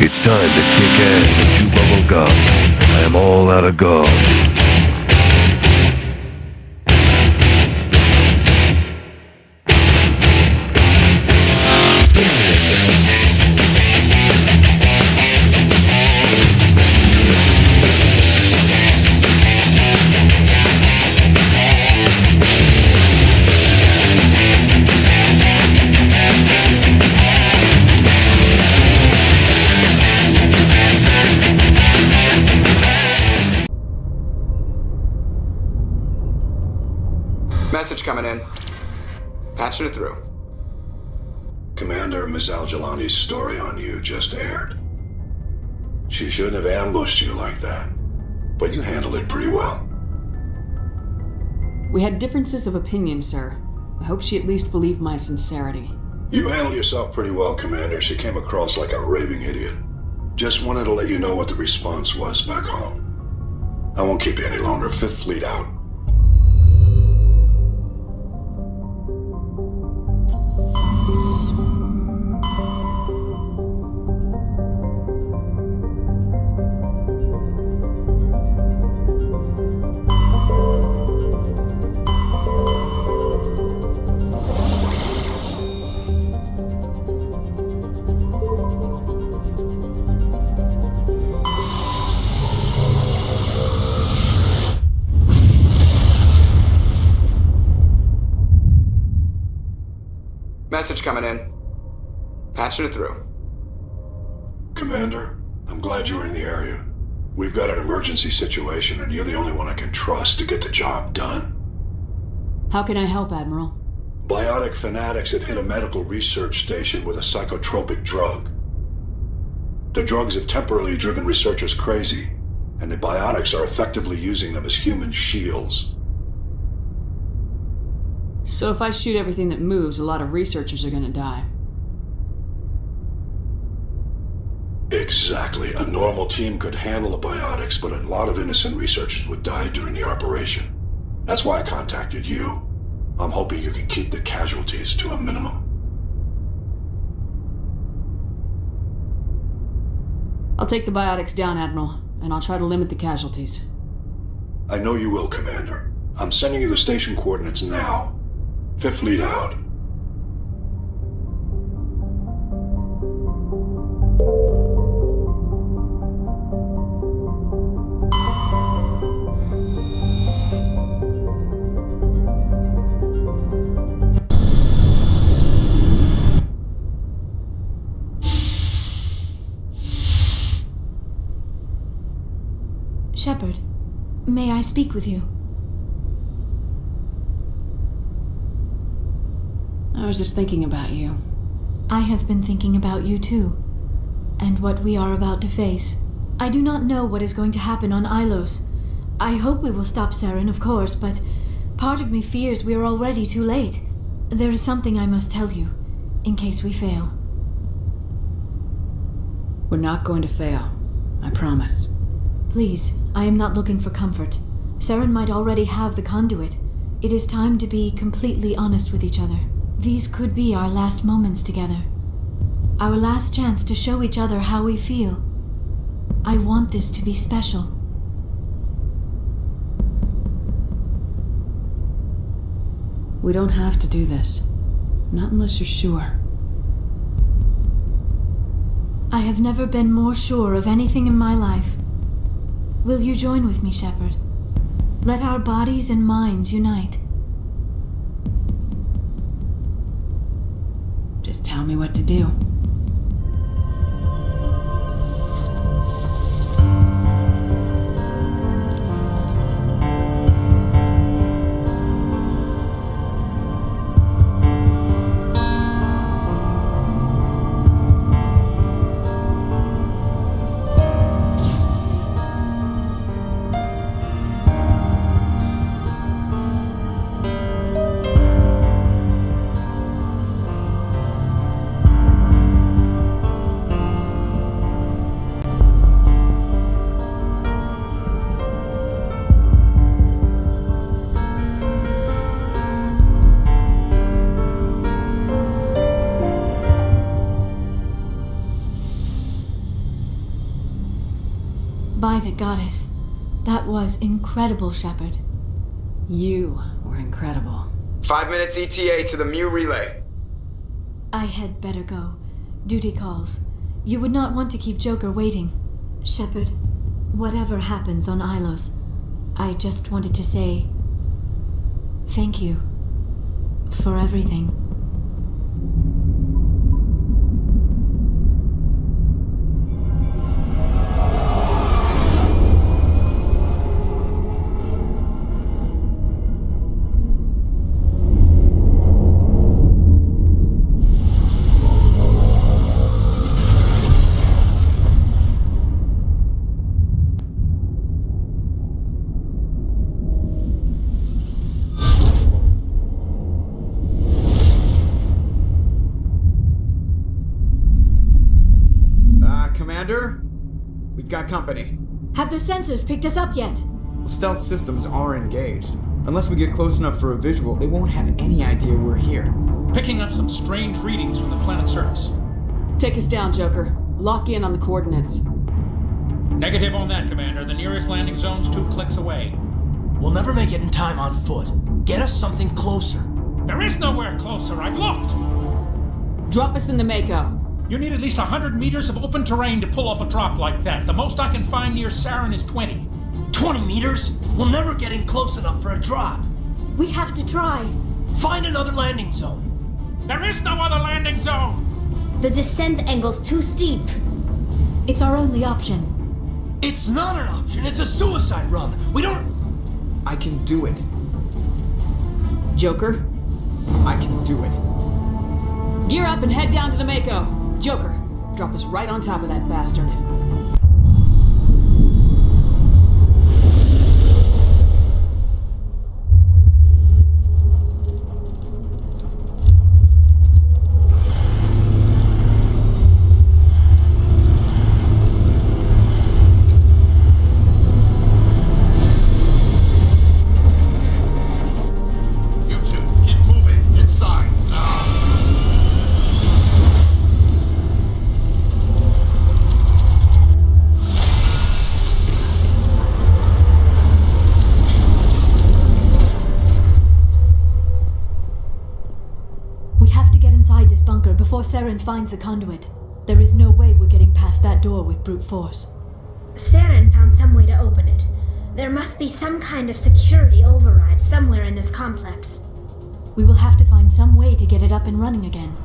It's time to kick ass and chew bubble gum. I am all out of gum. Message coming in. Patching it through. Commander, Miss Al-Jalani's story on you just aired. She shouldn't have ambushed you like that, but you handled it pretty well. We had differences of opinion, sir. I hope she at least believed my sincerity. You handled yourself pretty well, Commander. She came across like a raving idiot. Just wanted to let you know what the response was back home. I won't keep you any longer. Fifth Fleet out. Message coming in. Patching it through. Commander, I'm glad you were in the area. We've got an emergency situation, and you're the only one I can trust to get the job done. How can I help, Admiral? Biotic fanatics have hit a medical research station with a psychotropic drug. The drugs have temporarily driven researchers crazy, and the biotics are effectively using them as human shields. So if I shoot everything that moves, a lot of researchers are gonna die. Exactly. A normal team could handle the biotics, but a lot of innocent researchers would die during the operation. That's why I contacted you. I'm hoping you can keep the casualties to a minimum. I'll take the biotics down, Admiral, and I'll try to limit the casualties. I know you will, Commander. I'm sending you the station coordinates now. Fifth Fleet out. Shepard, may I speak with you? I was just thinking about you. I have been thinking about you too, and what we are about to face. I do not know what is going to happen on Ilos. I hope we will stop Saren, of course, but part of me fears we are already too late. There is something I must tell you, in case we fail. We're not going to fail. I promise. Please, I am not looking for comfort. Saren might already have the conduit. It is time to be completely honest with each other. These could be our last moments together. Our last chance to show each other how we feel. I want this to be special. We don't have to do this. Not unless you're sure. I have never been more sure of anything in my life. Will you join with me, Shepard? Let our bodies and minds unite. Just tell me what to do. By the goddess. That was incredible, Shepard. You were incredible. 5 minutes ETA to the Mu relay. I had better go. Duty calls. You would not want to keep Joker waiting. Shepard, whatever happens on Ilos, I just wanted to say thank you for everything. Commander? We've got company. Have their sensors picked us up yet? The stealth systems are engaged. Unless we get close enough for a visual, they won't have any idea we're here. Picking up some strange readings from the planet's surface. Take us down, Joker. Lock in on the coordinates. Negative on that, Commander. The nearest landing zone's 2 clicks away. We'll never make it in time on foot. Get us something closer. There is nowhere closer. I've looked. Drop us in the Mako. You need at least 100 meters of open terrain to pull off a drop like that. The most I can find near Saren is 20. 20 meters? We'll never get in close enough for a drop. We have to try. Find another landing zone. There is no other landing zone! The descent angle's too steep. It's our only option. It's not an option. It's a suicide run. We don't... I can do it. Joker, I can do it. gear up and head down to the Mako. Joker, drop us right on top of that bastard. You two, get moving inside now. We have to get inside this bunker before Saren finds the conduit. There is no way we're getting past that door with brute force. Saren found some way to open it. There must be some kind of security override somewhere in this complex. We will have to find some way to get it up and running again.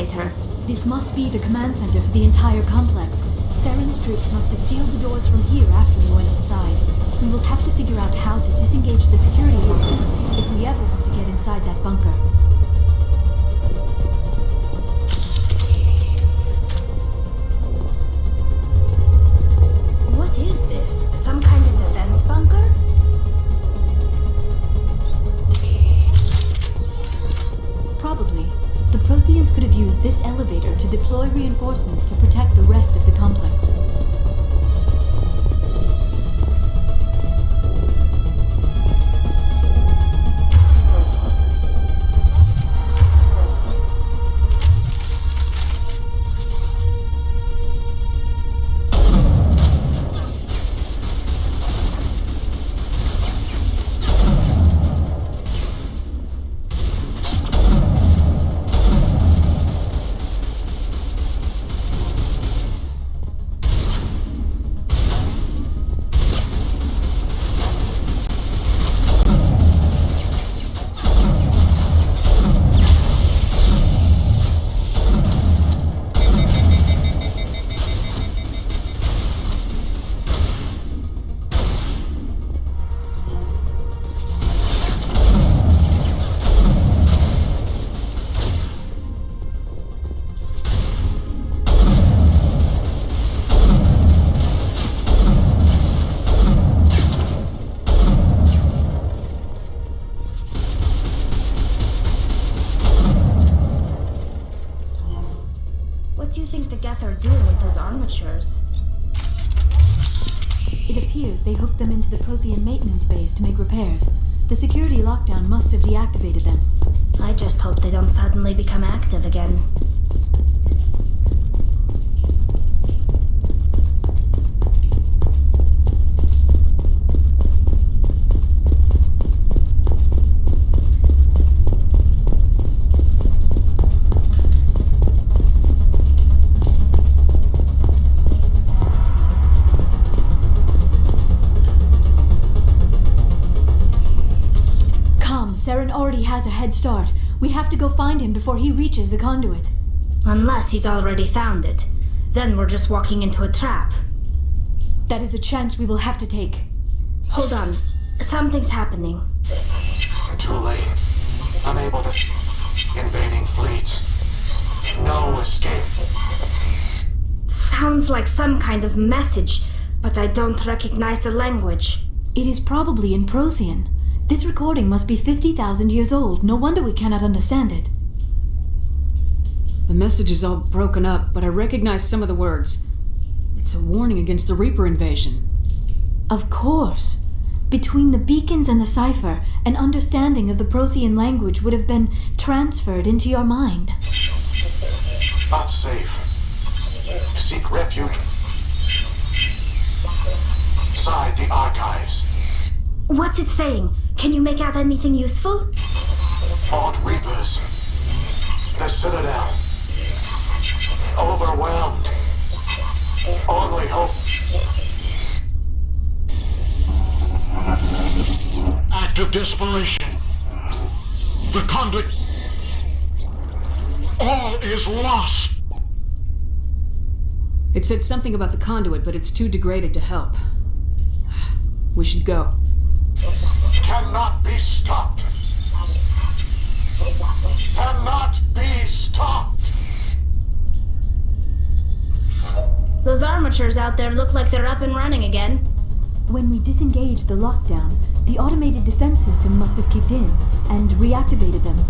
elevator. This must be the command center for the entire complex. Saren's troops must have sealed the doors from here after he went inside. We will have to figure out how to disengage the security lockdown if we ever want to get inside that bunker. What is this? Some kind of defense bunker? Probably. The Protheans could have used this elevator to deploy reinforcements to protect the rest of the complex. What do you think the Geth are doing with those armatures? It appears they hooked them into the Prothean maintenance base to make repairs. The security lockdown must have deactivated them. I just hope they don't suddenly become active again. Saren already has a head start. We have to go find him before he reaches the conduit. Unless he's already found it. Then we're just walking into a trap. That is a chance we will have to take. Hold on. Something's happening. Too late. Unable to... Invading fleets. No escape. Sounds like some kind of message, but I don't recognize the language. It is probably in Prothean. This recording must be 50,000 years old. No wonder we cannot understand it. The message is all broken up, but I recognize some of the words. It's a warning against the Reaper invasion. Of course. Between the beacons and the cipher, an understanding of the Prothean language would have been transferred into your mind. Not safe. Seek refuge inside the archives. What's it saying? Can you make out anything useful? Fought Reapers. The Citadel. Overwhelmed. Only hope. Act of desperation. The conduit. All is lost. It said something about the conduit, but it's too degraded to help. We should go. Cannot be stopped. Cannot be stopped. Those armatures out there look like they're up and running again. When we disengaged the lockdown, the automated defense system must have kicked in and reactivated them.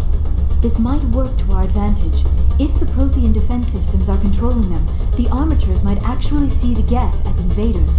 This might work to our advantage. If the Prothean defense systems are controlling them, the armatures might actually see the Geth as invaders.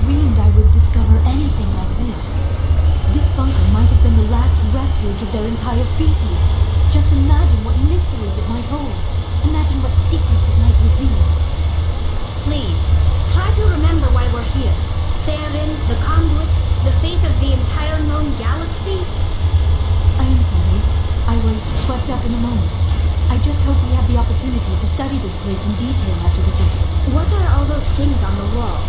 dreamed I would discover anything like this. This bunker might have been the last refuge of their entire species. Just imagine what mysteries it might hold. Imagine what secrets it might reveal. Please, try to remember why we're here. Saren, the conduit, the fate of the entire known galaxy. I am sorry. I was swept up in the moment. I just hope we have the opportunity to study this place in detail after this is... What are all those things on the wall?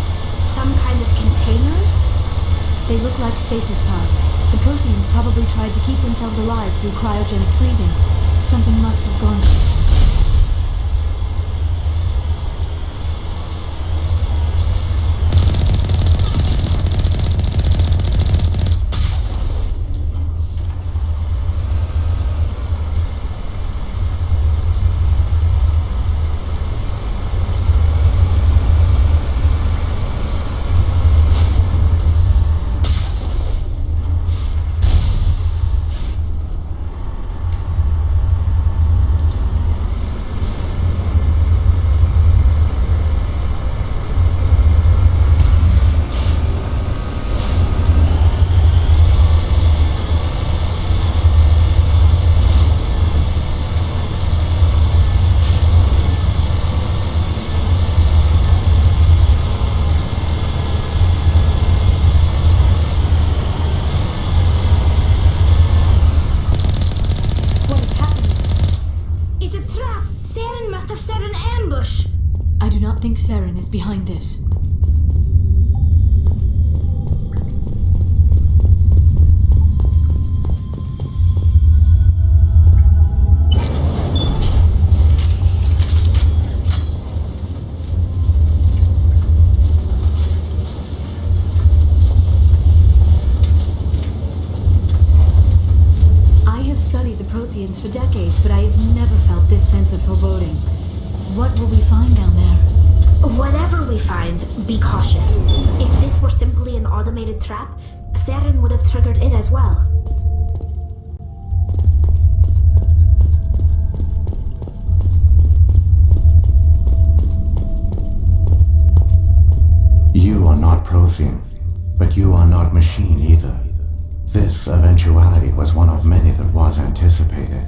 Some kind of containers? They look like stasis pods. The Protheans probably tried to keep themselves alive through cryogenic freezing. Something must have gone... Saren is behind this. I have studied the Protheans for decades, but I have never felt this sense of foreboding. What will we find down there? Whatever we find, be cautious. If this were simply an automated trap, Saren would have triggered it as well. You are not Prothean, but you are not machine either. This eventuality was one of many that was anticipated.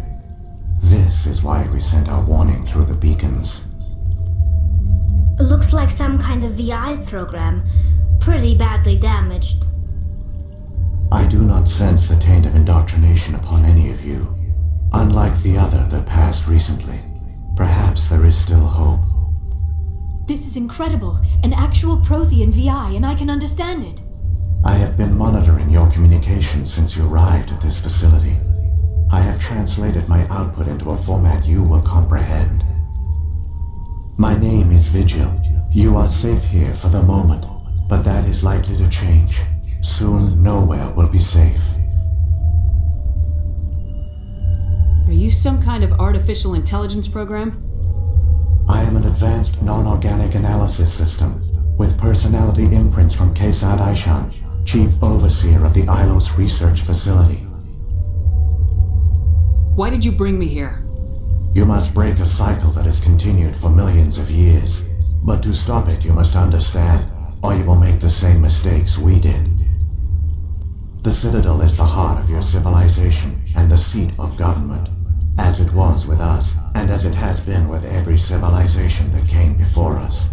This is why we sent our warning through the beacons. Looks like some kind of VI program. Pretty badly damaged. I do not sense the taint of indoctrination upon any of you. Unlike the other that passed recently, perhaps there is still hope. This is incredible. An actual Prothean VI, and I can understand it. I have been monitoring your communications since you arrived at this facility. I have translated my output into a format you will comprehend. My name is Vigil. You are safe here for the moment, but that is likely to change. Soon, nowhere will be safe. Are you some kind of artificial intelligence program? I am an advanced non-organic analysis system, with personality imprints from Kesad Aishan, Chief Overseer of the Ilos Research Facility. Why did you bring me here? You must break a cycle that has continued for millions of years. But to stop it, you must understand, or you will make the same mistakes we did. The Citadel is the heart of your civilization and the seat of government, as it was with us, and as it has been with every civilization that came before us.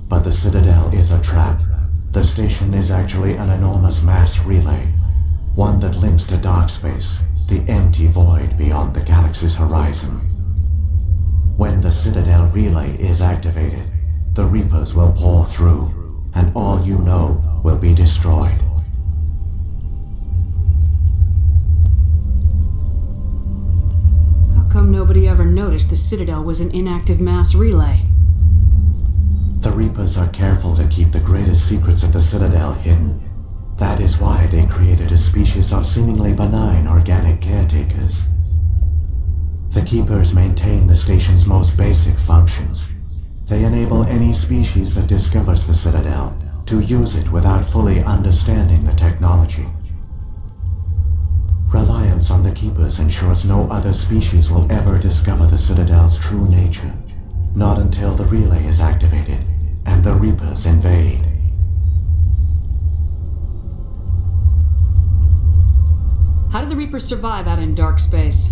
But the Citadel is a trap. The station is actually an enormous mass relay, one that links to dark space, the empty void beyond the galaxy's horizon. When the Citadel relay is activated, the Reapers will pour through, and all you know will be destroyed. How come nobody ever noticed the Citadel was an inactive mass relay? The Reapers are careful to keep the greatest secrets of the Citadel hidden. That is why they created a species of seemingly benign organic caretakers. The Keepers maintain the station's most basic functions. They enable any species that discovers the Citadel to use it without fully understanding the technology. Reliance on the Keepers ensures no other species will ever discover the Citadel's true nature, not until the relay is activated and the Reapers invade. the Reapers survive out in dark space?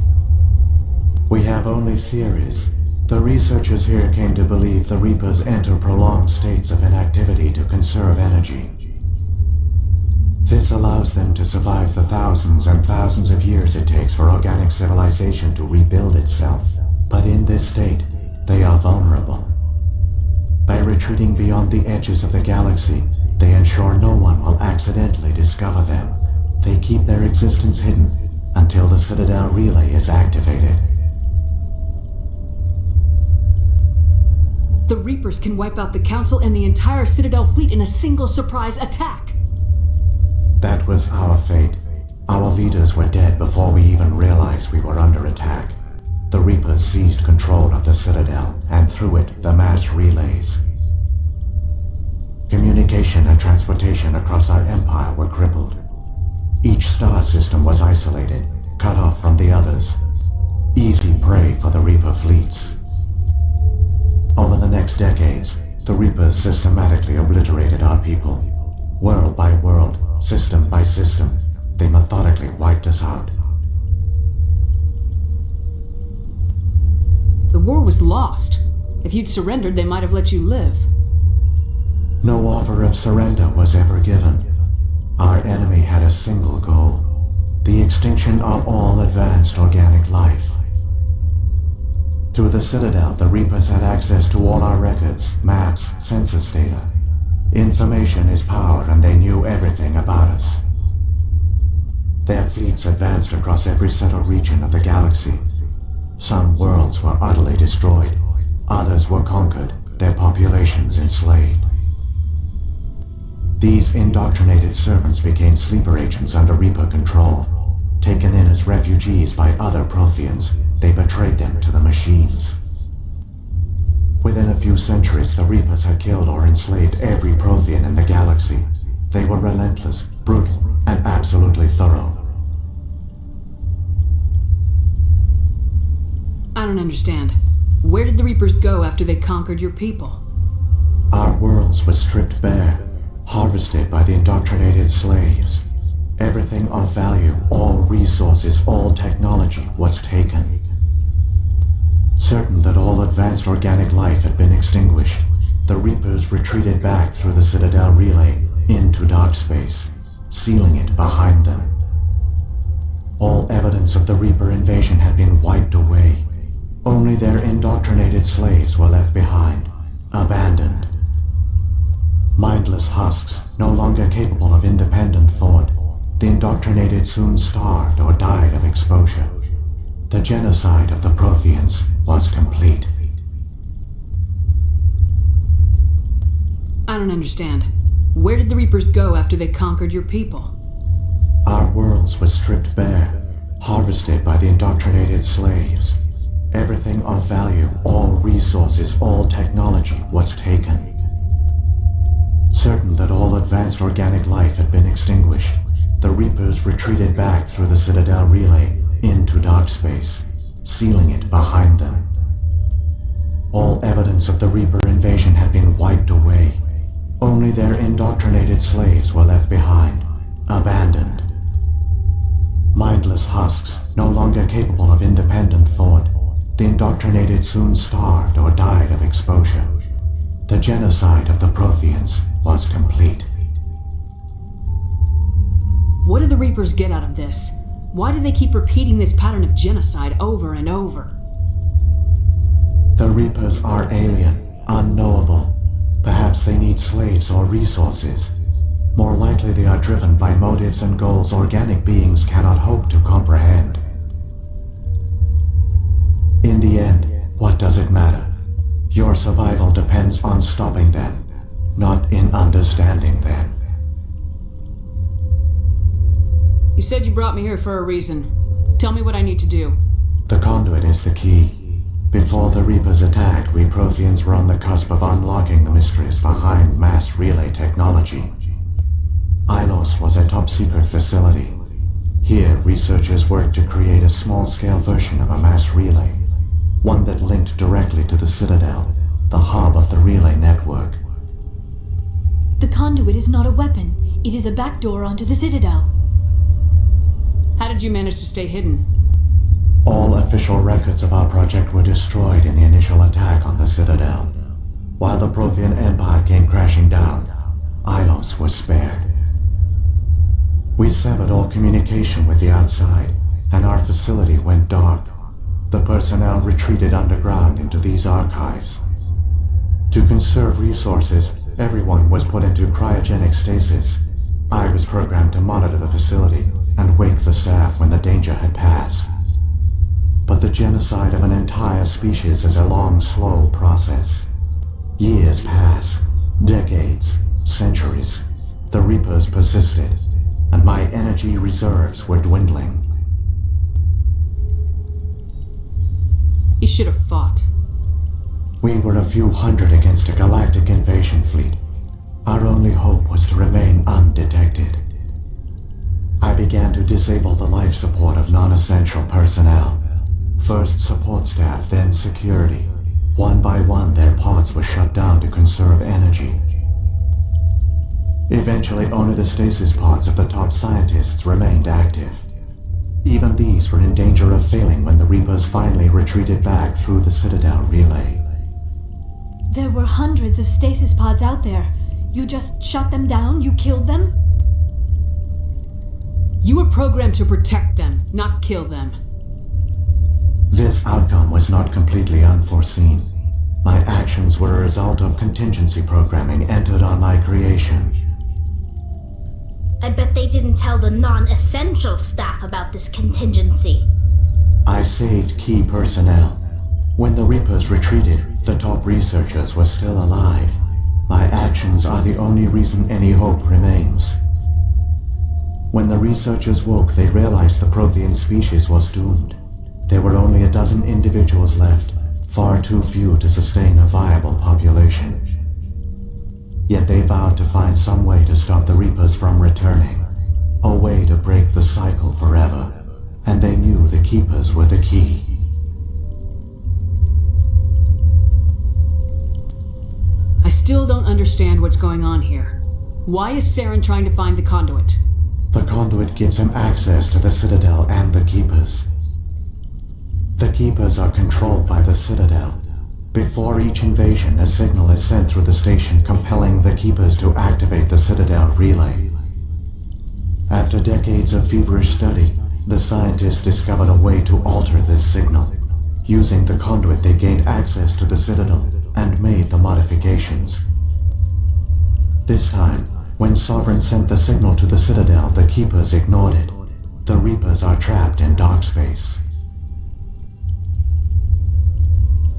We have only theories. The researchers here came to believe the Reapers enter prolonged states of inactivity to conserve energy. This allows them to survive the thousands and thousands of years it takes for organic civilization to rebuild itself. But in this state, they are vulnerable. By retreating beyond the edges of the galaxy, they ensure no one will accidentally discover them. They keep their existence hidden until the Citadel relay is activated. The Reapers can wipe out the Council and the entire Citadel fleet in a single surprise attack. That was our fate. Our leaders were dead before we even realized we were under attack. The Reapers seized control of the Citadel, and through it, the mass relays. Communication and transportation across our empire were crippled. Each star system was isolated, cut off from the others. Easy prey for the Reaper fleets. Over the next decades, the Reapers systematically obliterated our people. World by world, system by system, they methodically wiped us out. The war was lost. If you'd surrendered, they might have let you live. No offer of surrender was ever given. Our enemy had a single goal: the extinction of all advanced organic life. Through the Citadel, the Reapers had access to all our records, maps, census data. Information is power, and they knew everything about us. Their fleets advanced across every settled region of the galaxy. Some worlds were utterly destroyed, others were conquered, their populations enslaved. These indoctrinated servants became sleeper agents under Reaper control. Taken in as refugees by other Protheans, they betrayed them to the machines. Within a few centuries, the Reapers had killed or enslaved every Prothean in the galaxy. They were relentless, brutal, and absolutely thorough. I don't understand. Where did the Reapers go after they conquered your people? Our worlds were stripped bare, harvested by the indoctrinated slaves. Everything of value, all resources, all technology was taken. Certain that all advanced organic life had been extinguished, the Reapers retreated back through the Citadel relay into dark space, sealing it behind them. All evidence of the Reaper invasion had been wiped away. Only their indoctrinated slaves were left behind, abandoned. Mindless husks, no longer capable of independent thought, the indoctrinated soon starved or died of exposure. The genocide of the Protheans was complete. I don't understand. Where did the Reapers go after they conquered your people? Our worlds were stripped bare, harvested by the indoctrinated slaves. Everything of value, all resources, all technology was taken. Certain that all advanced organic life had been extinguished, the Reapers retreated back through the Citadel relay into dark space, sealing it behind them. All evidence of the Reaper invasion had been wiped away. Only their indoctrinated slaves were left behind, abandoned. Mindless husks, no longer capable of independent thought, the indoctrinated soon starved or died of exposure. The genocide of the Protheans was complete. What do the Reapers get out of this? Why do they keep repeating this pattern of genocide over and over? The Reapers are alien, unknowable. Perhaps they need slaves or resources. More likely they are driven by motives and goals organic beings cannot hope to comprehend. In the end, what does it matter? Your survival depends on stopping them, not in understanding them. You said you brought me here for a reason. Tell me what I need to do. The conduit is the key. Before the Reapers attacked, we Protheans were on the cusp of unlocking the mysteries behind mass relay technology. Ilos was a top-secret facility. Here, researchers worked to create a small-scale version of a mass relay, one that linked directly to the Citadel, the hub of the relay network. The conduit is not a weapon. It is a backdoor onto the Citadel. How did you manage to stay hidden? All official records of our project were destroyed in the initial attack on the Citadel. While the Prothean Empire came crashing down, Ilos was spared. We severed all communication with the outside, and our facility went dark. The personnel retreated underground into these archives. To conserve resources, everyone was put into cryogenic stasis. I was programmed to monitor the facility and wake the staff when the danger had passed. But the genocide of an entire species is a long, slow process. Years passed, decades, centuries. The Reapers persisted, and my energy reserves were dwindling. You should have fought. We were a few hundred against a galactic invasion fleet. Our only hope was to remain undetected. I began to disable the life support of non-essential personnel. First support staff, then security. One by one, their pods were shut down to conserve energy. Eventually, only the stasis pods of the top scientists remained active. Even these were in danger of failing when the Reapers finally retreated back through the Citadel relay. There were hundreds of stasis pods out there. You just shut them down? You killed them? You were programmed to protect them, not kill them. This outcome was not completely unforeseen. My actions were a result of contingency programming entered on my creation. I bet they didn't tell the non-essential staff about this contingency. I saved key personnel. When the Reapers retreated, the top researchers were still alive. My actions are the only reason any hope remains. When the researchers woke, they realized the Prothean species was doomed. There were only a dozen individuals left, far too few to sustain a viable population. Yet they vowed to find some way to stop the Reapers from returning, a way to break the cycle forever, and they knew the Keepers were the key. I still don't understand what's going on here. Why is Saren trying to find the conduit? The conduit gives him access to the Citadel and the Keepers. The Keepers are controlled by the Citadel. Before each invasion, a signal is sent through the station compelling the Keepers to activate the Citadel relay. After decades of feverish study, the scientists discovered a way to alter this signal. Using the conduit, they gained access to the Citadel and made the modifications. This time, when Sovereign sent the signal to the Citadel, the Keepers ignored it. The Reapers are trapped in dark space.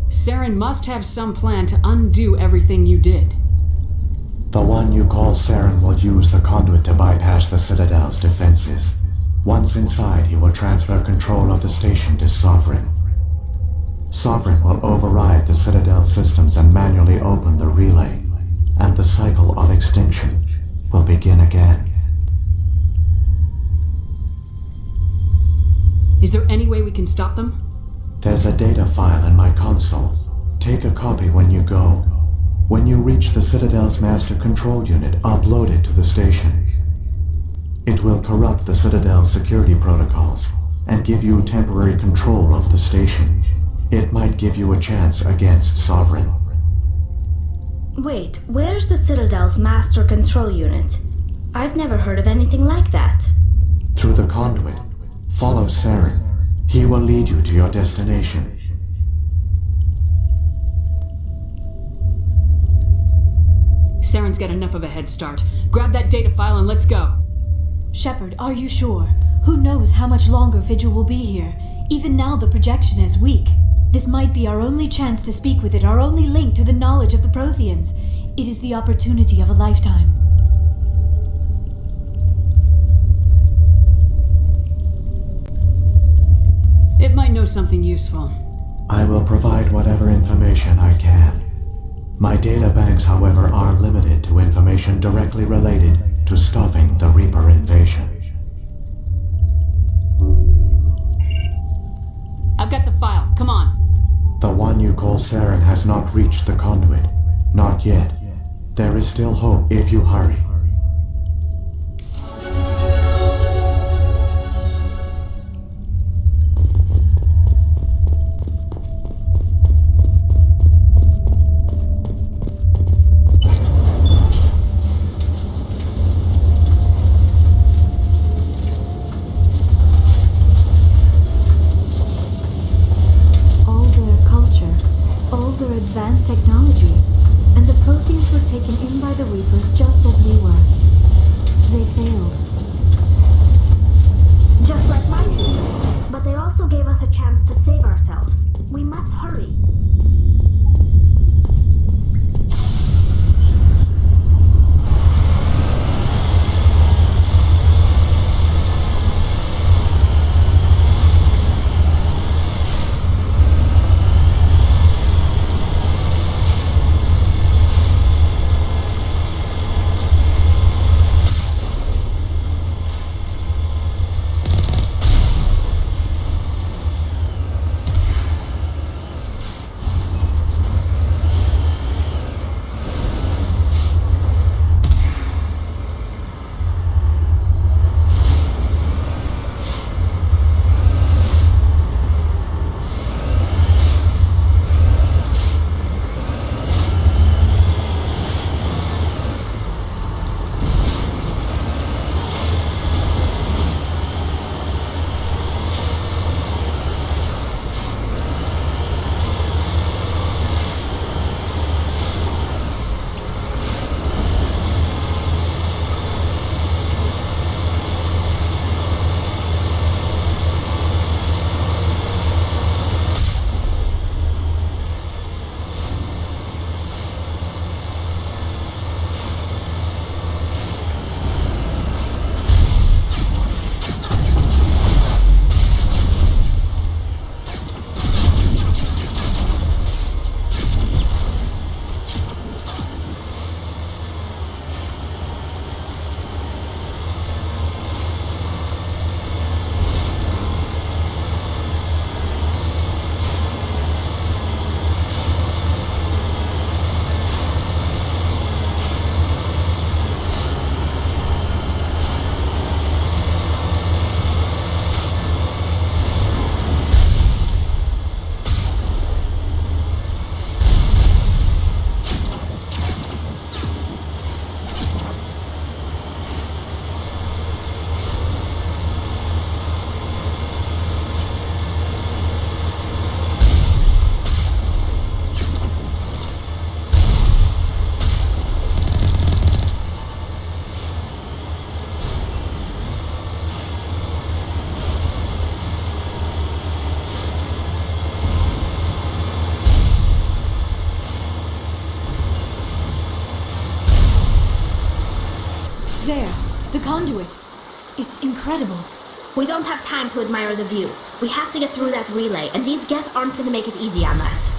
Saren must have some plan to undo everything you did. The one you call Saren will use the conduit to bypass the Citadel's defenses. Once inside, he will transfer control of the station to Sovereign. Sovereign will override the Citadel systems and manually open the relay, and the cycle of extinction will begin again. Is there any way we can stop them? There's a data file in my console. Take a copy when you go. When you reach the Citadel's master control unit, upload it to the station. It will corrupt the Citadel's security protocols and give you temporary control of the station. It might give you a chance against Sovereign. Wait, where's the Citadel's master control unit? I've never heard of anything like that. Through the conduit, follow Saren. He will lead you to your destination. Saren's got enough of a head start. Grab that data file and let's go. Shepard, are you sure? Who knows how much longer Vigil will be here? Even now the projection is weak. This might be our only chance to speak with it, our only link to the knowledge of the Protheans. It is the opportunity of a lifetime. It might know something useful. I will provide whatever information I can. My data banks, however, are limited to information directly related to stopping the Reaper invasion. I've got the file. Come on. The one you call Saren has not reached the conduit. Not yet. There is still hope if you hurry. failed. Just like my team. But they also gave us a chance to save ourselves. We must hurry. There, the conduit. It's incredible. We don't have time to admire the view. We have to get through that relay, and these Geth aren't gonna make it easy on us.